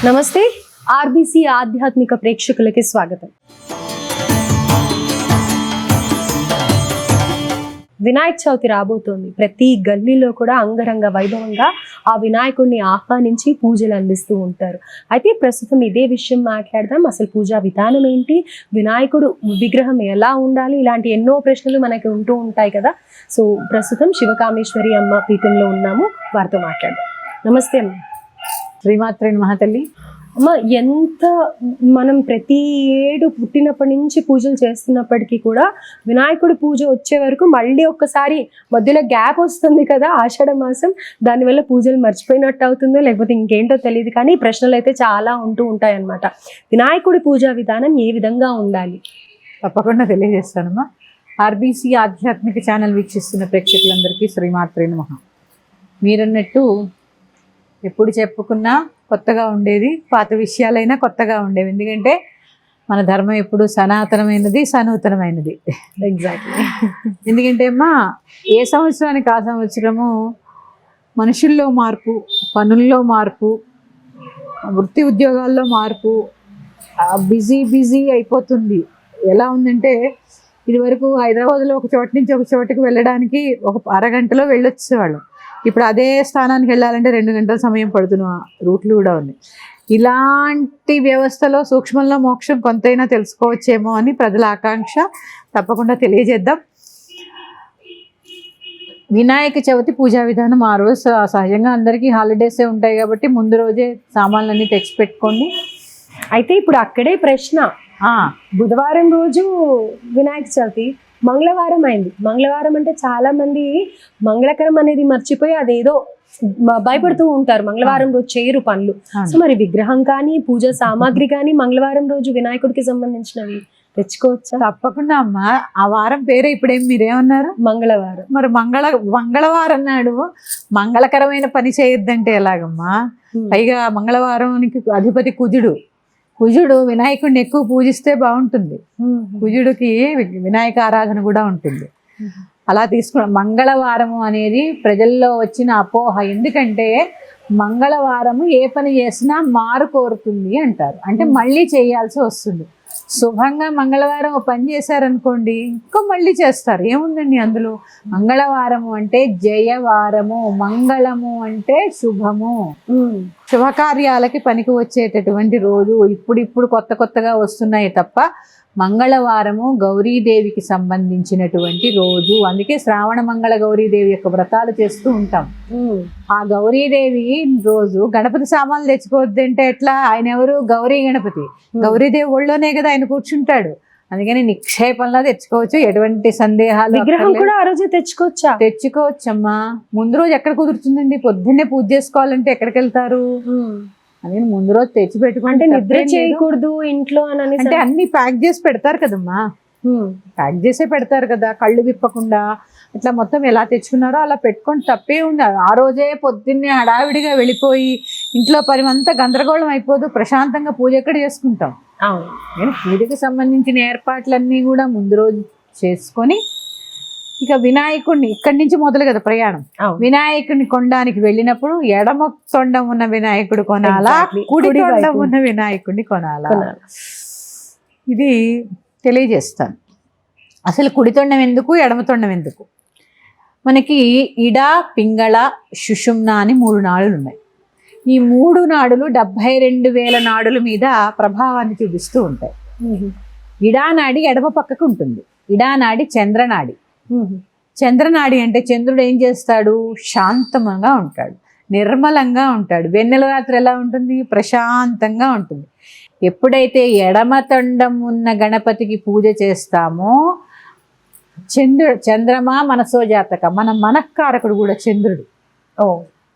నమస్తే ఆర్బీసీ ఆధ్యాత్మిక ప్రేక్షకులకి స్వాగతం. వినాయక చవితి రాబోతోంది. ప్రతి గల్లీలో కూడా అంగరంగ వైభవంగా ఆ వినాయకుడిని ఆహ్వానించి పూజలు అందిస్తూ ఉంటారు. అయితే ప్రస్తుతం ఇదే విషయం మాట్లాడదాం. అసలు పూజా విధానం ఏంటి, వినాయకుడు విగ్రహం ఎలా ఉండాలి, ఇలాంటి ఎన్నో ప్రశ్నలు మనకి ఉంటూ ఉంటాయి కదా. సో ప్రస్తుతం శివకామేశ్వరి అమ్మ పీఠంలో ఉన్నాము, వారితో మాట్లాడదాం. నమస్తే అమ్మ. శ్రీమాత్రే నమః తల్లి. అమ్మ, ఎంత మనం ప్రతి ఏడు పుట్టినప్పటి నుంచి పూజలు చేస్తున్నప్పటికీ కూడా వినాయకుడి పూజ వచ్చే వరకు మళ్ళీ ఒక్కసారి మధ్యలో గ్యాప్ వస్తుంది కదా, ఆషాఢ మాసం. దానివల్ల పూజలు మర్చిపోయినట్టు అవుతుందో లేకపోతే ఇంకేంటో తెలియదు, కానీ ప్రశ్నలు అయితే చాలా ఉంటూ ఉంటాయి అన్నమాట. వినాయకుడి పూజా విధానం ఏ విధంగా ఉండాలి? తప్పకుండా తెలియజేస్తానమ్మా. ఆర్బీసీ ఆధ్యాత్మిక ఛానల్ వీక్షిస్తున్న ప్రేక్షకులందరికీ శ్రీమాత్రే నమః. మీరన్నట్టు ఎప్పుడు చెప్పుకున్నా కొత్తగా ఉండేది, పాత విషయాలైనా కొత్తగా ఉండేవి. ఎందుకంటే మన ధర్మం ఎప్పుడు సనాతనమైనది, సనూతనమైనది. ఎగ్జాక్ట్లీ. ఎందుకంటే అమ్మా, ఏ సంవత్సరానికి ఆ సంవత్సరము మనుషుల్లో మార్పు, పనుల్లో మార్పు, వృత్తి ఉద్యోగాల్లో మార్పు, బిజీ అయిపోతుంది. ఎలా ఉందంటే ఇదివరకు హైదరాబాద్లో ఒక చోట నుంచి ఒక చోటుకి వెళ్ళడానికి ఒక అరగంటలో వెళ్ళొచ్చేవాళ్ళం. ఇప్పుడు అదే స్థానానికి వెళ్ళాలంటే 2 గంటల సమయం పడుతున్న రూట్లు కూడా ఉన్నాయి. ఇలాంటి వ్యవస్థలో సూక్ష్మంలో మోక్షం కొంతైనా తెలుసుకోవచ్చేమో అని ప్రజల ఆకాంక్ష. తప్పకుండా తెలియజేద్దాం. వినాయక చవితి పూజా విధానం ఆ రోజు సహజంగా అందరికీ హాలిడేసే ఉంటాయి కాబట్టి ముందు రోజే సామాన్లన్నీ తెచ్చి పెట్టుకోండి. అయితే ఇప్పుడు అక్కడే ప్రశ్న, బుధవారం రోజు వినాయక చవితి, మంగళవారం అయింది. మంగళవారం అంటే చాలా మంది మంగళకరం అనేది మర్చిపోయి అదేదో భయపడుతూ ఉంటారు. మంగళవారం రోజు చేయరు పనులు. సో మరి విగ్రహం కానీ పూజ సామాగ్రి కానీ మంగళవారం రోజు వినాయకుడికి సంబంధించినవి తెచ్చుకోవచ్చా? తప్పకుండా అమ్మా. ఆ వారం పేరే ఇప్పుడేం మీరేమన్నారు? మంగళవారం. మరి మంగళవారం నాడు మంగళకరమైన పని చేయొద్దంటే ఎలాగమ్మా? పైగా మంగళవారానికి అధిపతి కుజుడు వినాయకుడిని ఎక్కువ పూజిస్తే బాగుంటుంది. కుజుడికి వినాయక ఆరాధన కూడా ఉంటుంది. అలా తీసుకున్న మంగళవారము అనేది ప్రజల్లో వచ్చిన అపోహ. ఎందుకంటే మంగళవారము ఏ పని చేసినా మారు కోరుతుంది అంటారు. అంటే మళ్ళీ చేయాల్సి వస్తుంది. శుభంగా మంగళవారం ఓ పని చేశారనుకోండి, ఇంకో మళ్ళీ చేస్తారు. ఏముందండి అందులో? మంగళవారము అంటే జయవారము, మంగళము అంటే శుభము, శుభకార్యాలకి పనికి వచ్చేటటువంటి రోజు. ఇప్పుడు కొత్తగా వస్తున్నాయి తప్ప మంగళవారము గౌరీదేవికి సంబంధించినటువంటి రోజు. అందుకే శ్రావణ మంగళ గౌరీదేవి యొక్క వ్రతాలు చేస్తూ ఉంటాం. ఆ గౌరీదేవి రోజు గణపతి సామాన్లు తెచ్చుకోవద్దంటే ఎట్లా? ఆయన ఎవరు? గౌరీ గణపతి. గౌరీదేవి ఒళ్ళోనే కదా ఆయన కూర్చుంటాడు. అందుకని నిక్షేపంలా తెచ్చుకోవచ్చు, ఎటువంటి సందేహాలు. విగ్రహం కూడా ఆ రోజే తెచ్చుకోవచ్చమ్మా. ముందు రోజు ఎక్కడ కుదురుతుందండి? పొద్దున్నే పూజ చేసుకోవాలంటే ఎక్కడికి వెళ్తారు? అని ముందు రోజు తెచ్చి పెట్టుకుంటే నిద్ర చేయకూడదు ఇంట్లో అని. అంటే అన్ని ప్యాక్ చేసి పెడతారు కదమ్మా, ప్యాక్ చేసే పెడతారు కదా, కళ్ళు విప్పకుండా. ఇట్లా మొత్తం ఎలా తెచ్చుకున్నారో అలా పెట్టుకొని తప్పే ఉంది. ఆ రోజే పొద్దున్నే హడావిడిగా వెళ్ళిపోయి ఇంట్లో పని అంతా గందరగోళం అయిపోదు. ప్రశాంతంగా పూజ ఎక్కడ చేసుకుంటాం? నేను పూజకి సంబంధించిన ఏర్పాట్లన్నీ కూడా ముందు రోజు చేసుకొని, ఇక వినాయకుడిని ఇక్కడి నుంచి మొదలు కదా ప్రయాణం. వినాయకుడిని కొనడానికి వెళ్ళినప్పుడు ఎడమ తొండం ఉన్న వినాయకుడు కొనాలా, కుడి తొండం ఉన్న వినాయకుడిని కొనాలా? ఇది తెలియజేస్తాను. అసలు కుడి తొండం ఎందుకు, ఎడమ తొండం ఎందుకు? మనకి ఇడ, పింగళ, సుషుమ్న అని 3 నాడులు ఉన్నాయి. ఈ 3 నాడులు 72,000 నాడుల మీద ప్రభావాన్ని చూపిస్తూ ఉంటాయి. ఇడానాడి ఎడమ పక్కకు ఉంటుంది. ఇడానాడి చంద్రనాడి. చంద్రనాడి అంటే చంద్రుడు ఏం చేస్తాడు? శాంతంగా ఉంటాడు, నిర్మలంగా ఉంటాడు. వెన్నెల రాత్రి ఎలా ఉంటుంది? ప్రశాంతంగా ఉంటుంది. ఎప్పుడైతే ఎడమ తొండం ఉన్న గణపతికి పూజ చేస్తామో, చంద్రమా మనసో జాతక, మన మనఃకారకుడు కూడా చంద్రుడు.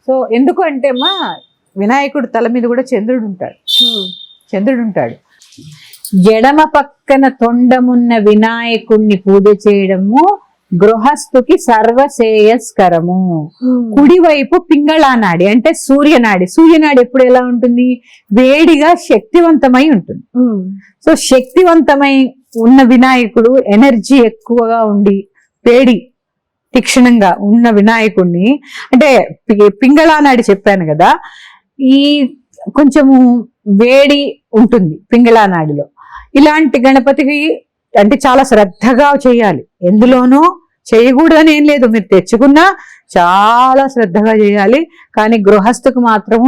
సో ఎందుకు అంటే మా వినాయకుడు తల మీద కూడా చంద్రుడు ఉంటాడు. ఎడమ పక్కన తొండమున్న వినాయకుడిని పూజ చేయడము గృహస్థుకి సర్వశ్రేయస్కరము. కుడివైపు పింగళానాడి అంటే సూర్యనాడి. సూర్యనాడి ఎప్పుడు ఎలా ఉంటుంది? వేడిగా శక్తివంతమై ఉంటుంది. సో శక్తివంతమై ఉన్న వినాయకుడు ఎనర్జీ ఎక్కువగా ఉండి వేడి తీక్షణంగా ఉన్న వినాయకుడిని, అంటే పింగళానాడి చెప్పాను కదా, ఈ కొంచెము వేడి ఉంటుంది పింగళా నాడిలో. ఇలాంటి గణపతికి అంటే చాలా శ్రద్ధగా చేయాలి. ఎందులోనూ చేయకూడదని ఏం లేదు, మీరు తెచ్చుకున్నా చాలా శ్రద్ధగా చేయాలి. కానీ గృహస్థుకు మాత్రము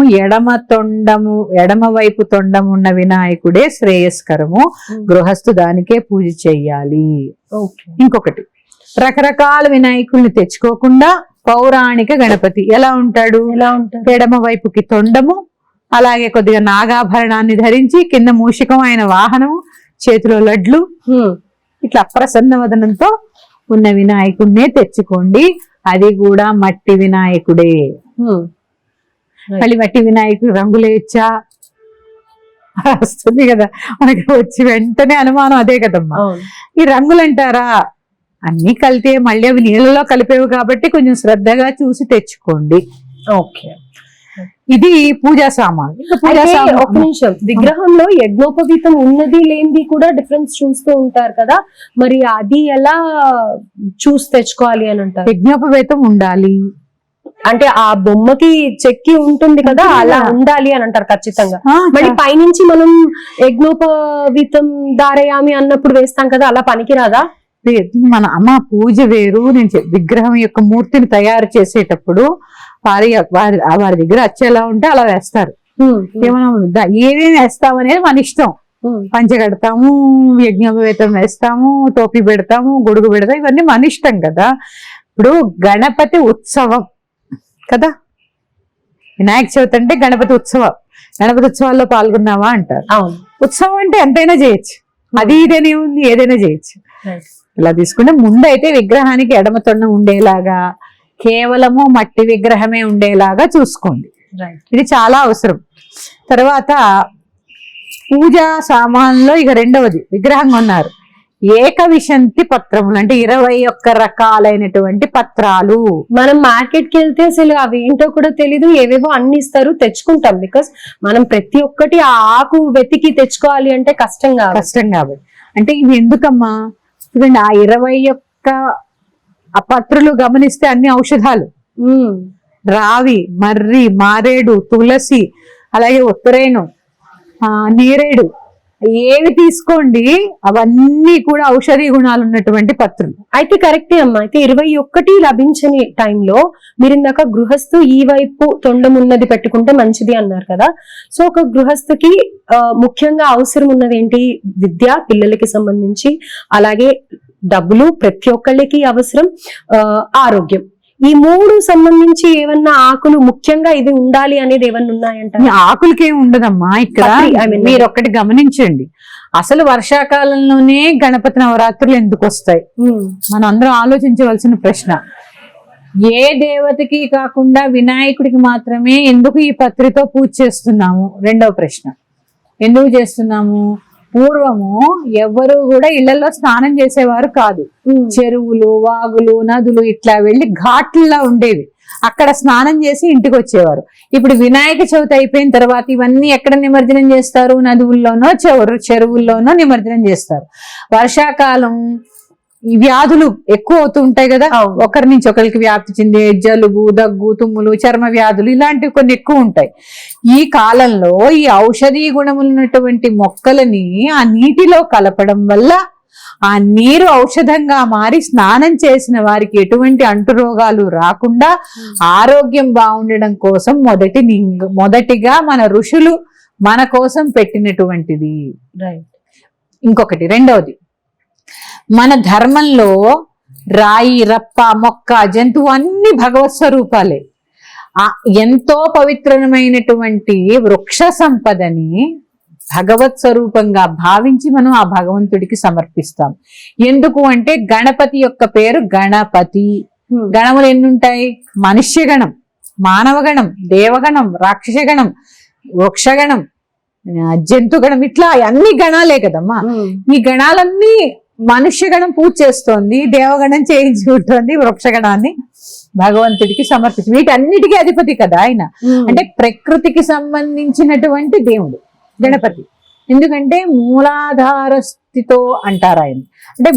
ఎడమ వైపు తొండము ఉన్న వినాయకుడే శ్రేయస్కరము. గృహస్థు దానికే పూజ చెయ్యాలి. ఇంకొకటి, రకరకాల వినాయకుల్ని తెచ్చుకోకుండా పౌరాణిక గణపతి ఎలా ఉంటాడు? ఎడమ వైపుకి తొండము, అలాగే కొద్దిగా నాగాభరణాన్ని ధరించి, కింద మూషికం ఆయన వాహనము, చేతిలో లడ్లు, ఇట్లా ప్రసన్న వదనంతో ఉన్న వినాయకుడినే తెచ్చుకోండి. అది కూడా మట్టి వినాయకుడే. మళ్ళీ మట్టి వినాయకుడు రంగులేచ్చా వస్తుంది కదా మనకి, వచ్చి వెంటనే అనుమానం అదే కదమ్మా. ఈ రంగులు అంటారా, అన్ని కలితే మళ్ళీ అవి నీళ్ళలో కలిపేవి కాబట్టి కొంచెం శ్రద్ధగా చూసి తెచ్చుకోండి. ఓకే, ఇది పూజా సామాన్. ఒక నిమిషం, విగ్రహంలో యజ్ఞోపవీతం ఉన్నది లేనిది కూడా డిఫరెన్స్ చూస్తూ ఉంటారు కదా, మరి అది ఎలా చూసి తెచ్చుకోవాలి అని అంటారు? యజ్ఞోపవీతం ఉండాలి అంటే ఆ బొమ్మకి చెక్కి ఉంటుంది కదా, అలా ఉండాలి అని అంటారు ఖచ్చితంగా. మళ్ళీ పైనుంచి మనం యజ్ఞోపవీతం దారయామి అన్నప్పుడు వేస్తాం కదా, అలా పనికిరాదా? మన అమ్మ పూజ వేరు. నేను విగ్రహం యొక్క మూర్తిని తయారు చేసేటప్పుడు వారి దగ్గర వచ్చేలా ఉంటే అలా వేస్తారు. ఏమైనా ఏమేమి వేస్తామనేది మన ఇష్టం. పంచ కడతాము, యజ్ఞోపవీతం వేస్తాము, టోపీ పెడతాము, గొడుగు పెడతాం, ఇవన్నీ మన ఇష్టం కదా. ఇప్పుడు గణపతి ఉత్సవం కదా, వినాయక చవితి అంటే గణపతి ఉత్సవం. గణపతి ఉత్సవాల్లో పాల్గొన్నావా అంటారు. ఉత్సవం అంటే ఎంతైనా చేయొచ్చు, అది ఇదేనే ఉంది, ఏదైనా చేయొచ్చు. ఇలా తీసుకుంటే ముందైతే విగ్రహానికి ఎడమ తొండం ఉండేలాగా, కేవలము మట్టి విగ్రహమే ఉండేలాగా చూసుకోండి. ఇది చాలా అవసరం. తర్వాత పూజా సామాన్లో ఇక రెండవది, విగ్రహం కొన్నారు, ఏకవిశంతి పత్రములు అంటే 21 రకాలైనటువంటి పత్రాలు. మనం మార్కెట్ కి వెళ్తే అసలు అవి ఏంటో కూడా తెలీదు, ఏవేవో అన్ని ఇస్తారు, తెచ్చుకుంటాం. బికాస్ మనం ప్రతి ఒక్కటి ఆ ఆకు వెతికి తెచ్చుకోవాలి అంటే కష్టం కాబట్టి. అంటే ఇవి ఎందుకమ్మా, చూడండి ఆ 21 ఆ పత్రులు గమనిస్తే అన్ని ఔషధాలు. రావి, మర్రి, మారేడు, తులసి, అలాగే ఉత్తరేణు, నేరేడు, ఏవి తీసుకోండి అవన్నీ కూడా ఔషధీ గుణాలు ఉన్నటువంటి పత్రులు. అయితే కరెక్టే అమ్మా. అయితే 21 లభించని టైంలో మీరు ఇందాక గృహస్థు ఈ వైపు తొండం ఉన్నది పెట్టుకుంటే మంచిది అన్నారు కదా. సో ఒక గృహస్థుకి ముఖ్యంగా అవసరం ఉన్నది ఏంటి? విద్య, పిల్లలకి సంబంధించి, అలాగే డబ్బులు ప్రతి ఒక్కళ్ళకి అవసరం, ఆరోగ్యం. ఈ 3 సంబంధించి ఏమన్నా ఆకులు ముఖ్యంగా ఇది ఉండాలి అనేది ఏమన్నా ఉన్నాయంట? ఆకులకి ఏమి ఉండదమ్మా ఇక్కడ. మీరు ఒక్కటి గమనించండి, అసలు వర్షాకాలంలోనే గణపతి నవరాత్రులు ఎందుకు వస్తాయి? మనం అందరం ఆలోచించవలసిన ప్రశ్న. ఏ దేవతకి కాకుండా వినాయకుడికి మాత్రమే ఎందుకు ఈ పత్రితో పూజ చేస్తున్నాము? రెండవ ప్రశ్న, ఎందుకు చేస్తున్నాము? పూర్వము ఎవ్వరు కూడా ఇళ్లలో స్నానం చేసేవారు కాదు. చెరువులు, వాగులు, నదులు ఇట్లా వెళ్ళి ఘాట్లా ఉండేవి, అక్కడ స్నానం చేసి ఇంటికి వచ్చేవారు. ఇప్పుడు వినాయక చవితి అయిపోయిన తర్వాత ఇవన్నీ ఎక్కడ నిమజ్జనం చేస్తారు? నదువుల్లోనో చెరువుల్లోనో నిమజ్జనం చేస్తారు. వర్షాకాలం ఈ వ్యాధులు ఎక్కువ అవుతూ ఉంటాయి కదా, ఒకరి నుంచి ఒకరికి వ్యాప్తి చెందే జలుబు, దగ్గు, తుమ్ములు, చర్మ వ్యాధులు ఇలాంటివి కొన్ని ఎక్కువ ఉంటాయి. ఈ కాలంలో ఈ ఔషధీ గుణములు ఉన్నటువంటి మొక్కలని ఆ నీటిలో కలపడం వల్ల ఆ నీరు ఔషధంగా మారి స్నానం చేసిన వారికి ఎటువంటి అంటురోగాలు రాకుండా ఆరోగ్యం బాగుండడం కోసం మొదటిగా మన ఋషులు మన కోసం పెట్టినటువంటిది. ఇంకొకటి రెండవది, మన ధర్మంలో రాయి, రప్ప, మొక్క, జంతువు అన్ని భగవత్ స్వరూపాలే. ఎంతో పవిత్రమైనటువంటి వృక్ష సంపదని భగవత్ స్వరూపంగా భావించి మనం ఆ భగవంతుడికి సమర్పిస్తాం. ఎందుకు అంటే గణపతి యొక్క పేరు గణపతి. గణములు ఎన్ని ఉంటాయి? మనుష్యగణం, మానవగణం, దేవగణం, రాక్షసగణం, వృక్షగణం, జంతుగణం, ఇట్లా అన్ని గణాలే కదమ్మా. ఈ గణాలన్నీ మనుష్యగణం పూజ చేస్తోంది, దేవగణం చేయించుకుంటోంది, వృక్షగణాన్ని భగవంతుడికి సమర్పించి. వీటన్నిటికీ అధిపతి కదా ఆయన. అంటే ప్రకృతికి సంబంధించినటువంటి దేవుడు గణపతి. ఎందుకంటే మూలాధార స్థితితో అంటారు ఆయన. అంటే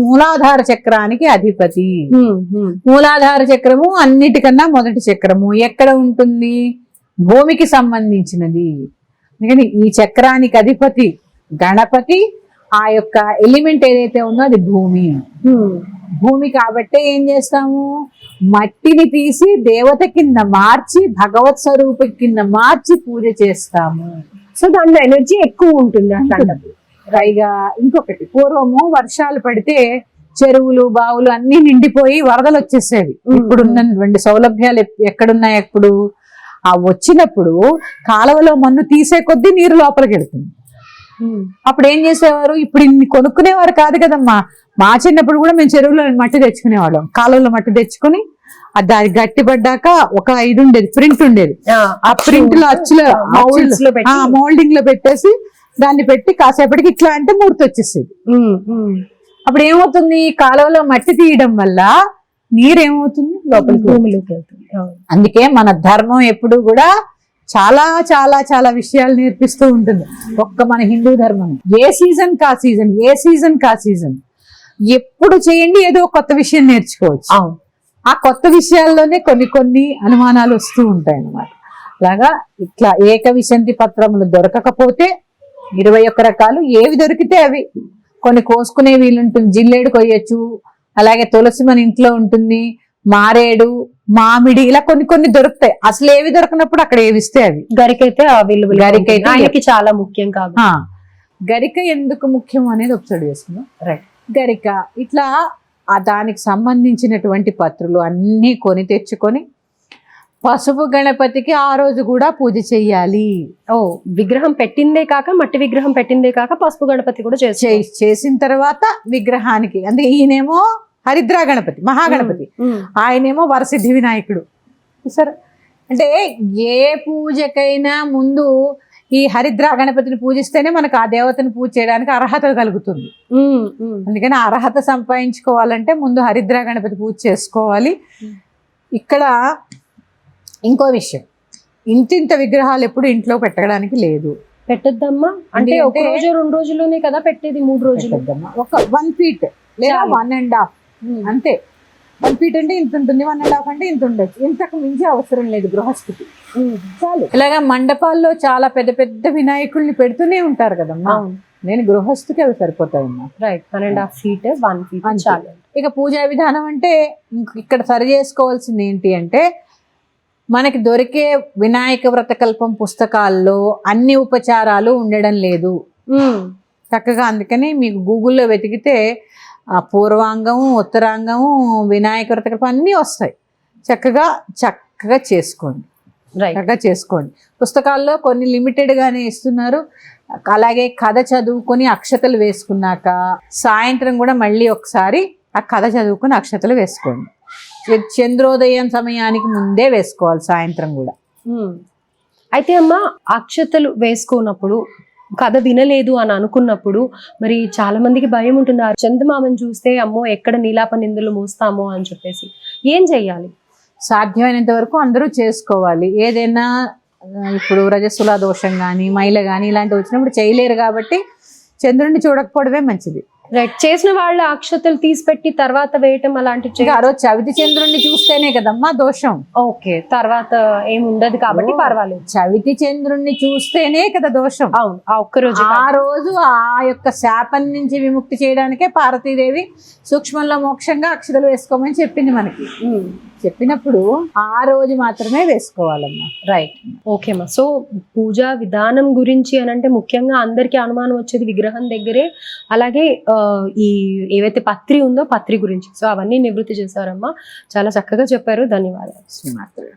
మూలాధార చక్రానికి అధిపతి. మూలాధార చక్రము అన్నిటికన్నా మొదటి చక్రము. ఎక్కడ ఉంటుంది? భూమికి సంబంధించినది. అందుకని ఈ చక్రానికి అధిపతి గణపతి, ఆ యొక్క ఎలిమెంట్ ఏదైతే ఉందో అది భూమి. భూమి కాబట్టి ఏం చేస్తాము, మట్టిని తీసి దేవత కింద మార్చి భగవత్ స్వరూప కింద మార్చి పూజ చేస్తాము. సో దాంట్లో ఎనర్జీ ఎక్కువ ఉంటుంది అట్లాంటప్పుడు. పైగా ఇంకొకటి, పూర్వము వర్షాలు పడితే చెరువులు బావులు అన్ని నిండిపోయి వరదలు వచ్చేసేవి. ఇప్పుడున్నటువంటి సౌలభ్యాలు ఎక్కడున్నాయి? ఎప్పుడు ఆ వచ్చినప్పుడు కాలువలో మన్ను తీసే కొద్దీ నీరు లోపలికి వెళ్తుంది. అప్పుడు ఏం చేసేవారు, ఇప్పుడు ఇన్ని కొనుక్కునేవారు కాదు కదమ్మా. మా చిన్నప్పుడు కూడా మేము చెరువులో మట్టి తెచ్చుకునేవాళ్ళం, కాలువలో మట్టి తెచ్చుకుని దాని గట్టిపడ్డాక ఒక ఇది ఉండేది, ప్రింట్ ఉండేది. ఆ ప్రింట్ లో అచ్చులో మోల్డింగ్ లో పెట్టేసి దాన్ని పెట్టి కాసేపటికి ఇట్లా అంటే మూర్తి వచ్చేసేది. అప్పుడు ఏమవుతుంది, కాలువలో మట్టి తీయడం వల్ల నీరేమవుతుంది, లోపలికి భూమిలోకి వెళ్తుంది. అందుకే మన ధర్మం ఎప్పుడు కూడా చాలా చాలా చాలా విషయాలు నేర్పిస్తూ ఉంటుంది. ఒక్క మన హిందూ ధర్మం ఏ సీజన్ కా సీజన్, ఏ సీజన్ కా సీజన్ ఎప్పుడు చేయండి ఏదో కొత్త విషయం నేర్చుకోవచ్చు. ఆ కొత్త విషయాల్లోనే కొన్ని కొన్ని అనుమానాలు వస్తూ ఉంటాయి అన్నమాట. అలాగా ఇట్లా ఏకవిశంతి పత్రములు దొరకకపోతే 21 రకాలు ఏవి దొరికితే అవి కొన్ని కోసుకునే వీలుంటుంది. జిల్లేడు కొయ్యొచ్చు, అలాగే తులసి మన ఇంట్లో ఉంటుంది, మారేడు, మామిడి, ఇలా కొన్ని కొన్ని దొరుకుతాయి. అసలు ఏవి దొరకనప్పుడు అక్కడ ఏవిస్తే అవి. గరికైతే అవైలబుల్, గరికైతే ఆయనకి చాలా ముఖ్యం కాదు. గరిక ఎందుకు ముఖ్యం అనేది ఒకసారి చేసుకున్నాం. రైట్. గరిక ఇట్లా దానికి సంబంధించినటువంటి పత్రులు అన్ని కొని తెచ్చుకొని పసుపు గణపతికి ఆ రోజు కూడా పూజ చెయ్యాలి. విగ్రహం పెట్టిందే కాక, మట్టి విగ్రహం పెట్టిందే కాక పసుపు గణపతి కూడా చేసిన తర్వాత విగ్రహానికి, అందుకే ఈయనేమో హరిద్రా గణపతి, మహాగణపతి, ఆయనేమో వరసిద్ధి వినాయకుడు. సరే, అంటే ఏ పూజకైనా ముందు ఈ హరిద్రా గణపతిని పూజిస్తేనే మనకు ఆ దేవతను పూజ చేయడానికి అర్హత కలుగుతుంది. అందుకని అర్హత సంపాదించుకోవాలంటే ముందు హరిద్రా గణపతి పూజ చేసుకోవాలి. ఇక్కడ ఇంకో విషయం, ఇంతింత విగ్రహాలు ఎప్పుడు ఇంట్లో పెట్టడానికి లేదు. పెట్టద్దమ్మా అంటే ఒక రోజు 2 రోజుల్లోనే కదా పెట్టేది, 3 రోజులు. ఒక 1 feet లేదా 1.5 అంతే. 1 feet అంటే ఇంత ఉంటుంది, 1.5 అంటే ఇంత ఉండొచ్చు. ఇంతకు మించి అవసరం లేదు గృహస్థితి, చాలు. ఇలాగా మండపాల్లో చాలా పెద్ద పెద్ద వినాయకుల్ని పెడుతూనే ఉంటారు కదమ్మా. నేను గృహస్థికి అవి సరిపోతాయమ్మా. రైట్, 1.5 feet 1 feet చాలు. ఇక పూజా విధానం అంటే ఇక్కడ సరి చేసుకోవాల్సింది ఏంటి అంటే, మనకి దొరికే వినాయక వ్రతకల్పం పుస్తకాల్లో అన్ని ఉపచారాలు ఉండడం లేదు చక్కగా. అందుకని మీకు గూగుల్లో వెతికితే పూర్వాంగము, ఉత్తరాంగము, వినాయక వ్రతకల్పం అన్నీ వస్తాయి. చక్కగా చేసుకోండి, చక్కగా చేసుకోండి. పుస్తకాల్లో కొన్ని లిమిటెడ్గానే ఇస్తున్నారు. అలాగే కథ చదువుకొని అక్షతలు వేసుకున్నాక సాయంత్రం కూడా మళ్ళీ ఒకసారి ఆ కథ చదువుకొని అక్షతలు వేసుకోండి. చంద్రోదయం సమయానికి ముందే వేసుకోవాలి, సాయంత్రం కూడా. అయితే అమ్మ, అక్షతలు వేసుకున్నప్పుడు కథ వినలేదు అని అనుకున్నప్పుడు మరి చాలా మందికి భయం ఉంటుంది. ఆ చందమామని చూస్తే అమ్మో ఎక్కడ నీలాప నిందులు మూస్తామో అని చెప్పేసి ఏం చెయ్యాలి? సాధ్యమైనంత వరకు అందరూ చేసుకోవాలి. ఏదైనా ఇప్పుడు రజస్సుల దోషం కానీ మైల కానీ ఇలాంటివి వచ్చినప్పుడు చేయలేరు కాబట్టి చంద్రుడిని చూడకపోవడమే మంచిది. రైట్. చేసిన వాళ్ళ అక్షతలు తీసిపెట్టి తర్వాత వేయటం అలాంటివి. ఆ రోజు చవితి చంద్రుడిని చూస్తేనే కదమ్మా దోషం. ఓకే, తర్వాత ఏమి ఉండదు కాబట్టి పర్వాలేదు. చవితి చంద్రుడిని చూస్తేనే కదా దోషం. అవును, ఆ ఒక్కరోజు. ఆ రోజు ఆ యొక్క శాపం నుంచి విముక్తి చేయడానికే పార్వతీదేవి సూక్ష్మంలో మోక్షంగా అక్షతలు వేసుకోమని చెప్పింది మనకి. చెప్పినప్పుడు ఆ రోజు మాత్రమే వేసుకోవాలమ్మా. రైట్, ఓకే అమ్మా. సో పూజా విధానం గురించి అని అంటే ముఖ్యంగా అందరికీ అనుమానం వచ్చేది విగ్రహం దగ్గరే, అలాగే ఈ ఏవైతే పత్రి ఉందో పత్రి గురించి. సో అవన్నీ నివృత్తి చేశారమ్మా, చాలా చక్కగా చెప్పారు. ధన్యవాదాలు. శ్రీమాత్రే.